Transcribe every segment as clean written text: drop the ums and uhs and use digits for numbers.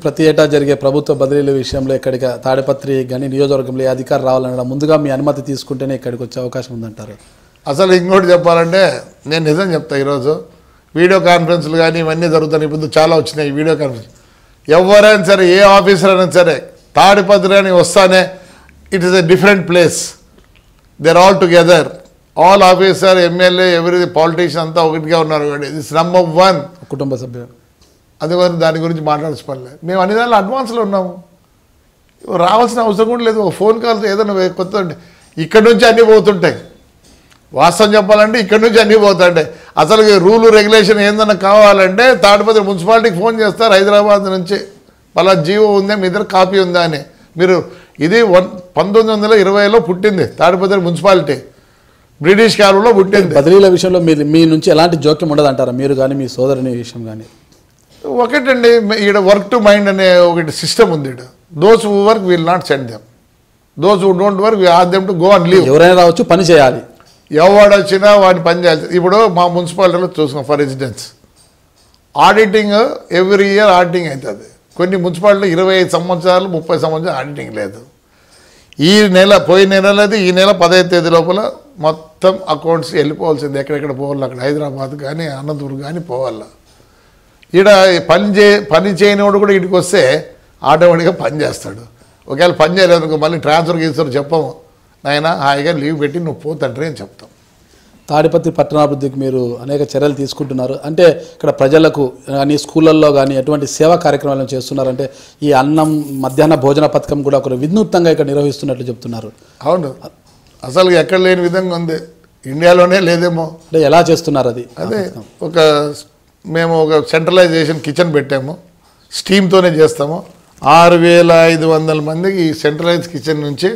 ప్రతి ఏటా జరిగే ప్రభుత్వ బదిలీల విషయంలో ఇక్కడికి తాడిపత్రి గని నియోజకవర్గంలో అధికారం రావాలన్న ముందుగా మీ అనుమతి తీసుకుంటేనే ఇక్కడికి వచ్చే అవకాశం ఉందంటారు. అసలు ఇంకోటి చెప్పాలంటే నేను నిజం చెప్తా, ఈరోజు వీడియో కాన్ఫరెన్స్లు కానీ ఇవన్నీ జరుగుతాయి. ఇప్పుడు చాలా వచ్చినాయి వీడియో కాన్ఫరెన్స్. ఎవరైనా సరే, ఏ ఆఫీసర్ అయినా సరే తాడిపత్రి అని వస్తానే it is a different place. They are all together, all officer, MLA, ఎవరి పాలిటీషియన్ అంతా ఒకటిగా ఉన్నారు. ఇట్స్ నంబర్ 1 కుటుంబ సభ్యులు. అందుకని దాని గురించి మాట్లాడాల్సిన మేము అన్ని దాంట్లో అడ్వాన్స్లో ఉన్నాము. రావాల్సిన అవసరం కూడా లేదు. ఒక ఫోన్ కాల్ ఏదైనా కొత్త ఇక్కడ నుంచి అన్నీ పోతుంటాయి. వాస్తవం చెప్పాలంటే ఇక్కడ నుంచి అన్నీ పోతుంటాయి. అసలు రూలు రెగ్యులేషన్ ఏందన్నా కావాలంటే తాడిపత్రి మున్సిపాలిటీకి ఫోన్ చేస్తారు హైదరాబాద్ నుంచి, పలా జీవో ఉందా మీ దగ్గర కాపీ ఉందా అని. మీరు ఇది 1920లో పుట్టింది తాడిపత్రి మున్సిపాలిటీ, బ్రిటిష్ కాలంలో పుట్టింది. బదిలీల విషయంలో మీ నుంచి ఎలాంటి జోక్యం ఉండదు అంటారా మీరు కానీ మీ సోదరుని విషయం కానీ? ఒకటండి, ఇక్కడ వర్క్ టు మైండ్ అనే ఒకటి సిస్టమ్ ఉంది. ఇక్కడ those who work will not send them, those who don't work we ask them to go and leave. ఎవరైనా రావచ్చు, పని చేయాలి. ఎవడు వచ్చినా వాడిని పని చేయాలి. ఇప్పుడు మా మున్సిపాలిటీలో చూసుకున్నాం, for incidence auditing every year auditing అవుతుంది. కొన్ని మున్సిపాలిటీలో 25 సంవత్సరాలు 30 సంవత్సరాలు ఆడిటింగ్ లేదు. ఈ నెల పోయిన నెల అయితే ఈ నెల 15వ తేదీ లోపల మొత్తం అకౌంట్స్ వెళ్ళిపోవాల్సింది. ఎక్కడెక్కడ పోవాలి, అక్కడ హైదరాబాద్ కానీ అనంతపురం కానీ పోవాలా. ఈడ పని చేయనివాడు కూడా ఇటుకు వస్తే ఆటోమేటిక్గా పని చేస్తాడు. ఒకవేళ పని చేయలేదు మళ్ళీ ట్రాన్స్ఫర్ గీస్తారు, చెప్పము నాయన హాయిగా లీవ్ పెట్టి నువ్వు పోతంటే అని చెప్తాం. తాడిపత్రి పట్టణాభివృద్ధికి మీరు అనేక చర్యలు తీసుకుంటున్నారు. అంటే ఇక్కడ ప్రజలకు కానీ స్కూళ్ళల్లో కానీ ఎటువంటి సేవా కార్యక్రమాలను చేస్తున్నారంటే ఈ అన్నం మధ్యాహ్న భోజన పథకం కూడా ఒక వినూత్నంగా ఇక్కడ నిర్వహిస్తున్నట్లు చెప్తున్నారు. అవును, అసలు ఎక్కడ లేని విధంగా ఉంది, ఇండియాలోనే లేదేమో. అంటే ఎలా చేస్తున్నారు అది? అదే మేము ఒక సెంట్రలైజేషన్ కిచెన్ పెట్టాము, స్టీమ్తోనే చేస్తాము. 6500 మందికి ఈ సెంట్రలైజ్ కిచెన్ నుంచి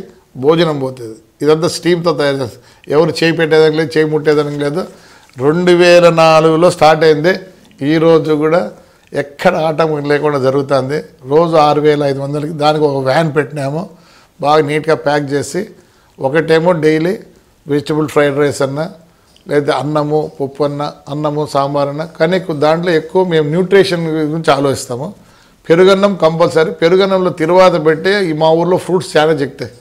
భోజనం పోతుంది. ఇదంతా స్టీమ్తో తయారు చేస్తాం. ఎవరు చేయి పెట్టేదానికి లేదు, చేయి ముట్టేదానికి లేదు. 2004లో స్టార్ట్ అయింది. ఈరోజు కూడా ఎక్కడ ఆటంకం లేకుండా జరుగుతుంది. రోజు 6500కి దానికి ఒక వ్యాన్ పెట్టినాము, బాగా నీట్గా ప్యాక్ చేసి. ఒకటేమో డైలీ వెజిటబుల్ ఫ్రైడ్ రైస్ అన్న, లేదా అన్నము పప్పు అన్న, అన్నము సాంబార్ అన్న. కానీ దాంట్లో ఎక్కువ మేము న్యూట్రిషన్ గురించి ఆలోచిస్తాము. పెరుగన్నం కంపల్సరీ. పెరుగన్నంలో తిరువాత పెట్టి ఈ మా ఊర్లో ఫ్రూట్స్ చాలా చెక్తాయి,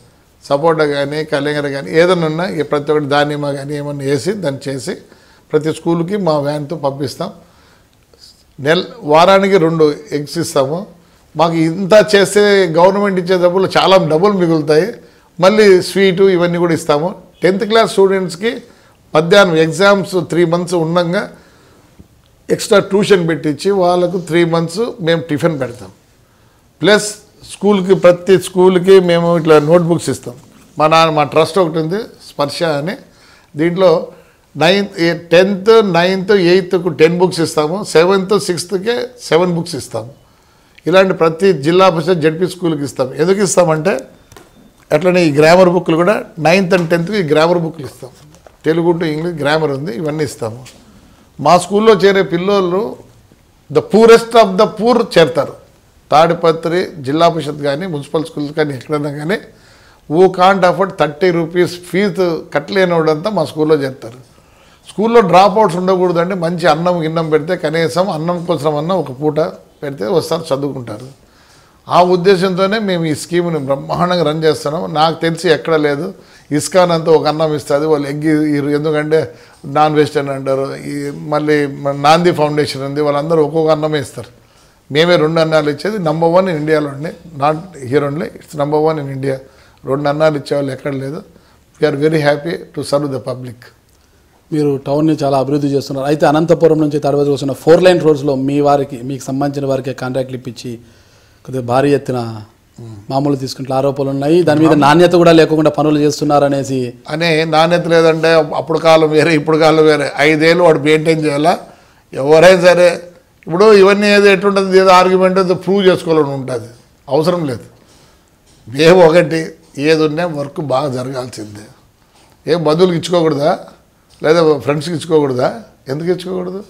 సపోటా కానీ కలింగర కానీ ఏదైనా ఉన్నా ప్రతి ఒక్కటి దానిమ్మ కానీ ఏమన్నా వేసి దాన్ని చేసి ప్రతి స్కూల్కి మా వ్యాన్తో పంపిస్తాం. వారానికి 2 ఎగ్స్ ఇస్తాము. మాకు ఇంత చేస్తే గవర్నమెంట్ ఇచ్చే డబ్బులు చాలా డబ్బులు మిగులుతాయి. మళ్ళీ స్వీటు ఇవన్నీ కూడా ఇస్తాము. 10th క్లాస్ స్టూడెంట్స్కి మధ్యాహ్నం ఎగ్జామ్స్ 3 months ఉండగా ఎక్స్ట్రా ట్యూషన్ పెట్టించి వాళ్ళకు 3 months మేము టిఫిన్ పెడతాం. ప్లస్ స్కూల్కి ప్రతి స్కూల్కి మేము ఇట్లా నోట్బుక్స్ ఇస్తాం. మా ట్రస్ట్ ఒకటి ఉంది స్పర్శ అని. దీంట్లో 10th 9th 8th 10 books ఇస్తాము. 7th 6th 7 books ఇస్తాము. ఇలాంటి ప్రతి జిల్లా పరిషత్ జడ్పీ స్కూల్కి ఇస్తాం. ఎందుకు ఇస్తామంటే అట్లనే ఈ గ్రామర్ బుక్లు కూడా 9th and 10th గ్రామర్ బుక్లు ఇస్తాం. తెలుగు టు ఇంగ్లీష్ గ్రామర్ ఉంది, ఇవన్నీ ఇస్తాము. మా స్కూల్లో చేరే పిల్లలు the poorest of the poor చేరుతారు. తాడిపత్రి జిల్లా పరిషత్ కానీ మున్సిపల్ స్కూల్స్ కానీ ఎక్కడైనా కానీ who can't afford 30 rupees fees కట్టలేనివాడంతా మా స్కూల్లో చేరుతారు. స్కూల్లో డ్రాప్ అవుట్స్ ఉండకూడదు. అంటే మంచి అన్నం గిన్నం పెడితే కనీసం అన్నం కోసం అన్న ఒక పూట పెడితే వస్తారు, చదువుకుంటారు. ఆ ఉద్దేశంతోనే మేము ఈ స్కీమ్ని బ్రహ్మాండంగా రన్ చేస్తున్నాం. నాకు తెలిసి ఎక్కడ లేదు. ఇస్కాన్ అంతా ఒక అన్నం ఇస్తుంది, వాళ్ళు ఎగ్ ఎందుకంటే నాన్ వెజిటేరియన్ అంటారు. ఈ మళ్ళీ నాంది ఫౌండేషన్ ఉంది, వాళ్ళందరూ ఒక్కొక్క అన్నమే ఇస్తారు. మేమే 2 అన్నాలు ఇచ్చేది. నంబర్ 1 ఇన్ ఇండియాలో ఉండే, not here only, it's number 1 in India. 2 అన్నాలు ఇచ్చేవాళ్ళు ఎక్కడ లేదు. We are very happy to serve the public. మీరు టౌన్ని చాలా అభివృద్ధి చేస్తున్నారు. అయితే అనంతపురం నుంచి తాడిపత్రి వస్తున్న 4 lane రోడ్స్లో మీకు సంబంధించిన వారికి కాంట్రాక్ట్లు ఇప్పించి కొద్దిగా భారీ ఎత్తున మామూలు తీసుకుంటే ఆరోపణలు ఉన్నాయి. దాని మీద నాణ్యత కూడా లేకుండా పనులు చేస్తున్నారు అనేసి. నాణ్యత లేదంటే అప్పుడు కాలం వేరే ఇప్పుడు కాలం వేరే. 5 ఏళ్ళు వాడు మెయింటైన్ చేయాలా. ఎవరైనా సరే ఇప్పుడు ఇవన్నీ ఏదో ఎట్లుంటుంది, ఏదో ఆర్గ్యుమెంట్ ఏదో ప్రూవ్ చేసుకోవాలని ఉంటుంది, అవసరం లేదు. మేము ఒకటి ఏది ఉన్నా వర్క్ బాగా జరగాల్సిందే. ఏం బంధువులకు ఇచ్చుకోకూడదా, లేదా ఫ్రెండ్స్కి ఇచ్చుకోకూడదా? ఎందుకు ఇచ్చుకోకూడదు?